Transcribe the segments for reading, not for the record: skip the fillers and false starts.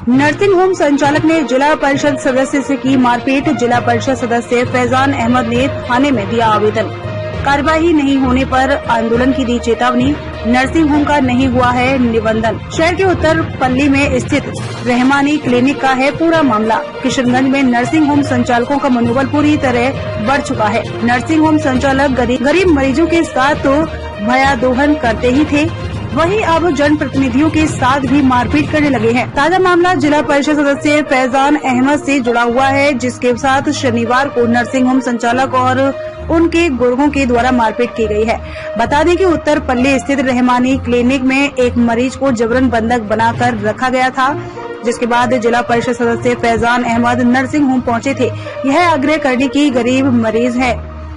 Nursing home संचालक ने जिला परिषद सदस्य से की मारपीट। जिला परिषद सदस्य फैजान अहमद ने थाने में दिया आवेदन। कार्यवाही नहीं होने पर आंदोलन की दी चेतावनी। नर्सिंग होम का नहीं हुआ है निबंधन। शहर के उत्तर पल्ली में स्थित रहमानी क्लिनिक का है पूरा मामला। किशनगंज में नर्सिंग होम संचालकों का मनोबल पूरी तरह बढ़ चुका है। नर्सिंग होम संचालक गरीब मरीजों के साथ तो भयादोहन करते ही थे, वहीं अब जनप्रतिनिधियों के साथ भी मारपीट करने लगे हैं। ताजा मामला जिला परिषद सदस्य फैजान अहमद से जुड़ा हुआ है, जिसके साथ शनिवार को नर्सिंग होम संचालक और उनके गुर्गों के द्वारा मारपीट की गई है। बता दें कि उत्तर पल्ली स्थित रहमानी क्लिनिक में एक मरीज को जबरन बंधक बनाकर रखा गया था, जिसके बाद जिला परिषद सदस्य फैजान अहमद नर्सिंग होम पहुंचे थे। यह आग्रह करने की गरीब मरीज है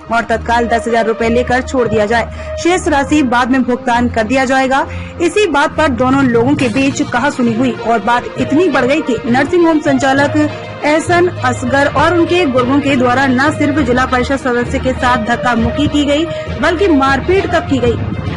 और तत्काल 10,000 रुपए लेकर छोड़ दिया जाए, शेष राशि बाद में भुगतान कर दिया जाएगा। इसी बात पर दोनों लोगों के बीच कहासुनी हुई और बात इतनी बढ़ गई कि नर्सिंग होम संचालक एहसन असगर और उनके गुर्गों के द्वारा न सिर्फ जिला परिषद सदस्य के साथ धक्का मुक्की की गई, बल्कि मारपीट तक की गई,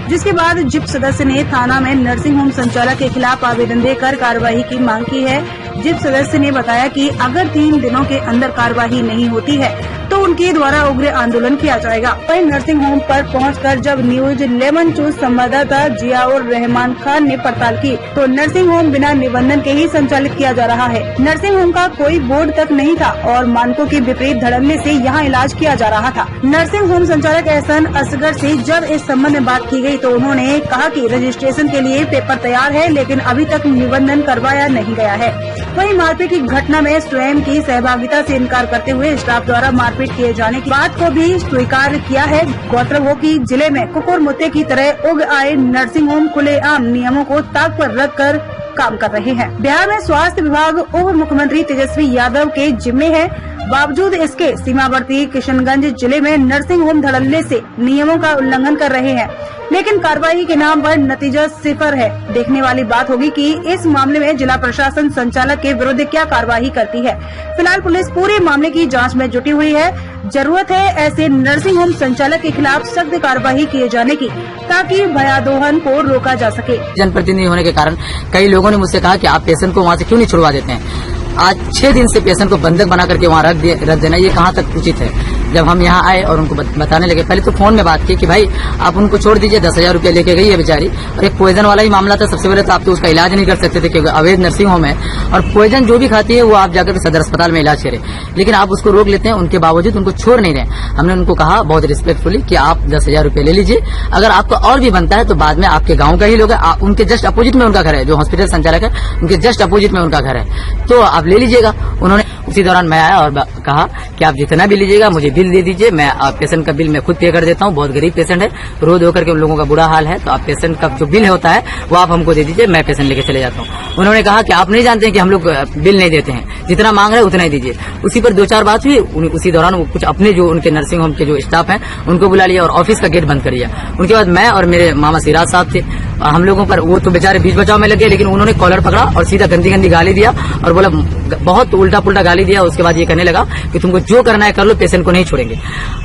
जिसके बाद जिप सदस्य ने थाना में नर्सिंग होम संचालक के खिलाफ आवेदन देकर कार्रवाई की मांग की है। जिप सदस्य ने बताया कि अगर 3 दिनों के अंदर कार्रवाई नहीं होती है तो उनके द्वारा उग्र आंदोलन किया जाएगा। वहीं नर्सिंग होम पर पहुंचकर जब न्यूज 11 चूज संवाददाता जियाउर रहमान खान ने पड़ताल की तो नर्सिंग होम बिना निबंधन के ही संचालित किया जा रहा है। नर्सिंग होम का कोई बोर्ड तक नहीं था और मानकों के विपरीत धड़ल्ले से यहाँ इलाज किया जा रहा था। नर्सिंग होम संचालक एहसन असगर से जब इस संबंध में बात की गई तो उन्होंने कहा कि रजिस्ट्रेशन के लिए पेपर तैयार है, लेकिन अभी तक निबंधन करवाया नहीं गया है। वहीं मारपीट की घटना में स्वयं की सहभागिता से इनकार करते हुए स्टाफ द्वारा मारपीट किए जाने की बात को भी स्वीकार किया है। गौरतलब हो कि जिले में कुकुर मुत्ते की तरह उग आए नर्सिंग होम खुलेआम नियमों को ताक पर रखकर काम कर रहे हैं। बिहार में स्वास्थ्य विभाग उप मुख्यमंत्री तेजस्वी यादव के जिम्मे है। बावजूद इसके सीमावर्ती किशनगंज जिले में नर्सिंग होम धड़ल्ले से नियमों का उल्लंघन कर रहे हैं, लेकिन कार्रवाई के नाम पर नतीजा सिफर है। देखने वाली बात होगी कि इस मामले में जिला प्रशासन संचालक के विरुद्ध क्या कार्रवाई करती है। फिलहाल पुलिस पूरे मामले की जांच में जुटी हुई है। जरूरत है ऐसे नर्सिंग होम संचालक के खिलाफ सख्त कार्रवाई किए जाने की, ताकि भयादोहन को रोका जा सके। जनप्रतिनिधि होने के कारण कई लोगों ने मुझसे कहा कि आप पेशेंट को वहाँ से क्यों नहीं छुड़वा देते हैं। आज 6 दिन से पेशेंट को बंधक बना करके वहाँ रख देना ये कहाँ तक उचित है। जब हम यहाँ आए और उनको बताने लगे, पहले तो फोन में बात की कि भाई आप उनको छोड़ दीजिए, 10,000 रुपया लेके गई है बेचारी, और एक पॉइजन वाला ही मामला था। सबसे पहले तो आप तो उसका इलाज नहीं कर सकते थे क्योंकि अवैध नर्सिंग होम है और पॉइजन जो भी खाती है वो आप जाकर सदर अस्पताल में इलाज करें, लेकिन आप उसको रोक लेते हैं। उनके बावजूद उनको छोड़ नहीं रहे। हमने उनको कहा बहुत रिस्पेक्टफुली कि आप 10,000 रुपया ले लीजिए, अगर आपको और भी बनता है तो बाद में आपके गाँव का ही लोग है, उनके जस्ट अपोजिट में उनका घर है, जो हॉस्पिटल संचालक है उनके जस्ट अपोजिट में उनका घर है, तो आप ले लीजिएगा। उन्होंने उसी दौरान मैं आया और कहा कि आप जितना भी लीजिएगा मुझे बिल दे दीजिए, मैं पेशेंट का बिल मैं खुद पे कर देता हूँ। बहुत गरीब पेशेंट है, रोज होकर के उन लोगों का बुरा हाल है, तो आप पेशेंट का जो बिल होता है वो आप हमको दे दीजिए, मैं पेशेंट लेके चले जाता हूँ। उन्होंने कहा कि आप नहीं जानते हैं कि हम लोग बिल नहीं देते हैं, जितना मांग रहे उतना ही दीजिए। उसी पर 2-4 बात हुई। उसी दौरान वो कुछ अपने जो उनके नर्सिंग होम के जो स्टाफ है उनको बुला लिया और ऑफिस का गेट बंद कर दिया। उनके बाद मैं और मेरे मामा सिराज साहब थे, हम लोगों पर वो तो बेचारे बीच बचाव में लगे, लेकिन उन्होंने कॉलर पकड़ा और सीधा गंदी गंदी गाली दिया और बोला, बहुत उल्टा पुल्टा गाली दिया। उसके बाद ये कहने लगा कि तुमको जो करना है कर लो, पेशेंट को नहीं छोड़ेंगे।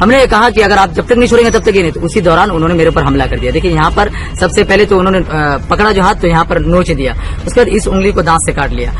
हमने कहा कि अगर आप जब तक नहीं छोड़ेंगे तब तक ही नहीं। तो उसी दौरान उन्होंने मेरे ऊपर हमला कर दिया। देखिए यहाँ पर सबसे पहले तो उन्होंने पकड़ा जो हाथ, तो यहाँ पर नोच दिया, उसके बाद इस उंगली को दांत से काट लिया।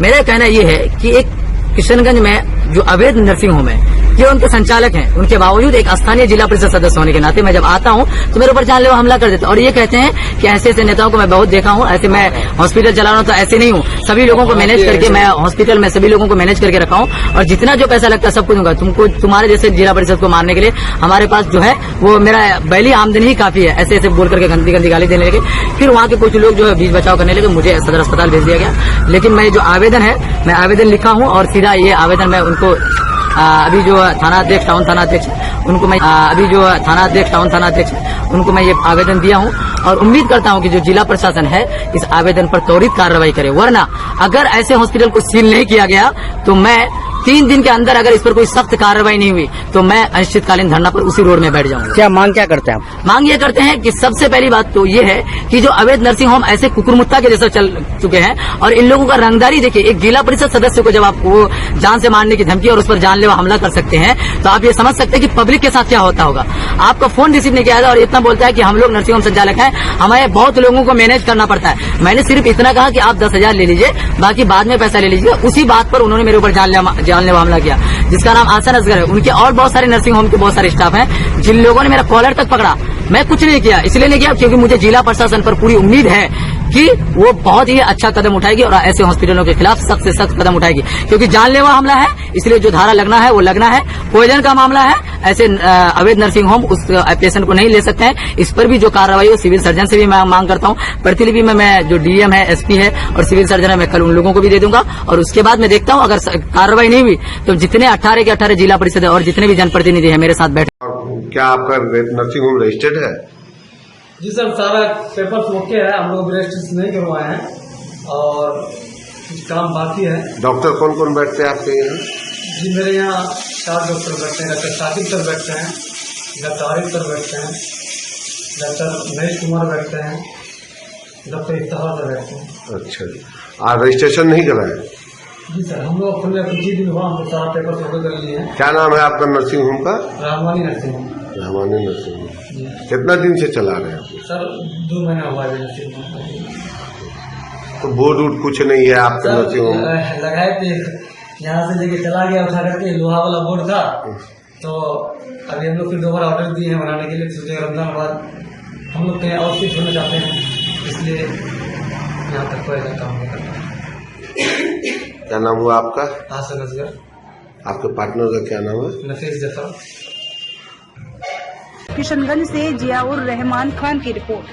मेरा कहना ये है कि एक किशनगंज में जो अवैध नर्सिंग होम है, ये उनके संचालक हैं, उनके बावजूद एक स्थानीय जिला परिषद सदस्य होने के नाते मैं जब आता हूँ तो मेरे ऊपर जानलेवा हमला कर देते हैं और ये कहते हैं कि ऐसे ऐसे नेताओं को मैं बहुत देखा हूँ, ऐसे मैं हॉस्पिटल चला रहा हूँ, तो ऐसे नहीं हूँ। सभी लोगों को मैनेज करके मैं हॉस्पिटल में सभी लोगों को मैनेज करके रखा हूँ और जितना जो पैसा लगता है सब कुछ दूंगा। तुमको तुम्हारे जैसे जिला परिषद को मारने के लिए हमारे पास जो है वो मेरा बैली आमदनी ही काफी है। ऐसे ऐसे बोल करके गंदी गंदी गाली देने लगे। फिर वहाँ के कुछ लोग जो है बीच बचाव करने लगे, मुझे सदर अस्पताल भेज दिया गया। लेकिन मैं जो आवेदन है, मैं आवेदन लिखा हूँ और सीधा ये आवेदन मैं उनको अभी जो थाना अध्यक्ष टाउन थाना अध्यक्ष उनको मैं अभी जो थाना अध्यक्ष टाउन थाना अध्यक्ष उनको मैं ये आवेदन दिया हूँ और उम्मीद करता हूँ कि जो जिला प्रशासन है इस आवेदन पर त्वरित कार्रवाई करे, वरना अगर ऐसे हॉस्पिटल को सील नहीं किया गया तो मैं 3 दिन के अंदर अगर इस पर कोई सख्त कार्रवाई नहीं हुई तो मैं अनिश्चितकालीन धरना पर उसी रोड में बैठ जाऊंगा। क्या मांग क्या करते हैं आप? मांग ये करते हैं कि सबसे पहली बात तो ये है कि जो अवैध नर्सिंग होम ऐसे कुकुरमुत्ता के जैसा चल चुके हैं और इन लोगों का रंगदारी देखिए। एक जिला परिषद सदस्य को जब आप वो जान से मारने की धमकी और उस पर जानलेवा हमला कर सकते हैं तो आप ये समझ सकते हैं कि पब्लिक के साथ क्या होता होगा। आपका फोन रिसीव नहीं किया था और इतना बोलता है कि हम लोग नर्सिंग होम संचालक हैं, हमें बहुत लोगों को मैनेज करना पड़ता है। मैंने सिर्फ इतना कहा कि आप 10,000 ले लीजिए, बाकी बाद में पैसा ले लीजिए। उसी बात पर उन्होंने मेरे ऊपर जानलेवा हमला किया, जिसका नाम आसान असगर है। उनके और बहुत सारे नर्सिंग होम के बहुत सारे स्टाफ हैं जिन लोगों ने मेरा कॉलर तक पकड़ा। मैं कुछ नहीं किया, इसलिए नहीं किया क्योंकि मुझे जिला प्रशासन पर पूरी उम्मीद है कि वो बहुत ही अच्छा कदम उठाएगी और ऐसे हॉस्पिटलों के खिलाफ सख्त से सख्त कदम उठाएगी, क्योंकि जानलेवा हमला है। इसलिए जो धारा लगना है वो लगना है। पॉइजन का मामला है, ऐसे अवैध नर्सिंग होम उस पेशेंट को नहीं ले सकते हैं। इस पर भी जो कार्रवाई हो सिविल सर्जन से भी मैं मांग करता हूँ। प्रतिलिपि में मैं जो डीएम है, एसपी है और सिविल सर्जन है, मैं कल उन लोगों को भी दे दूंगा और उसके बाद मैं देखता हूँ अगर कार्रवाई नहीं हुई तो जितने 18 के 18 जिला परिषद और जितने भी जनप्रतिनिधि है मेरे साथ बैठे। क्या आपका नर्सिंग होम रजिस्टर्ड है? जी सर, सारा पेपर ओके है, हम लोग रजिस्ट्रेशन नहीं करवाए हैं और कुछ काम बाकी है। डॉक्टर कौन कौन बैठते हैं आपके यहाँ? जी मेरे यहाँ 4 डॉक्टर बैठते हैं। डॉक्टर साकिब सर बैठते हैं, डॉक्टर आरिफ सर बैठते हैं, डॉक्टर महेश कुमार बैठते हैं, डॉक्टर इफ्तार सर बैठते हैं। अच्छा, आज रजिस्ट्रेशन नहीं कराया? जी सर, हम लोग खुले कुछ ही दिन हुआ, हम तो सारा पेपर ओके कर लिए हैं। क्या नाम है आपका नर्सिंग होम का? Rahmani nursing home. Rahmani nursing home. कितना दिन से चला रहे हैं आप? सर 2 महीना हुआ है नर्सिंग होम। तो बोर्ड वोर्ड कुछ नहीं है आपके नर्सिंग होम? लगाए थे, यहाँ से लेके चला गया उठा करके, लोहा वाला बोर्ड था। तो अभी हम लोग फिर दोबारा ऑर्डर दिए हैं बनाने के लिए। सोचे रमजान बाद हम लोग कहीं और फिट होना चाहते हैं, इसलिए यहाँ तक कोई काम नहीं करता। क्या नाम हुआ आपका? आसन असगर। आपके पार्टनर का क्या नाम है? नफीस जफर। किशनगंज से जियाउर रहमान खान की रिपोर्ट।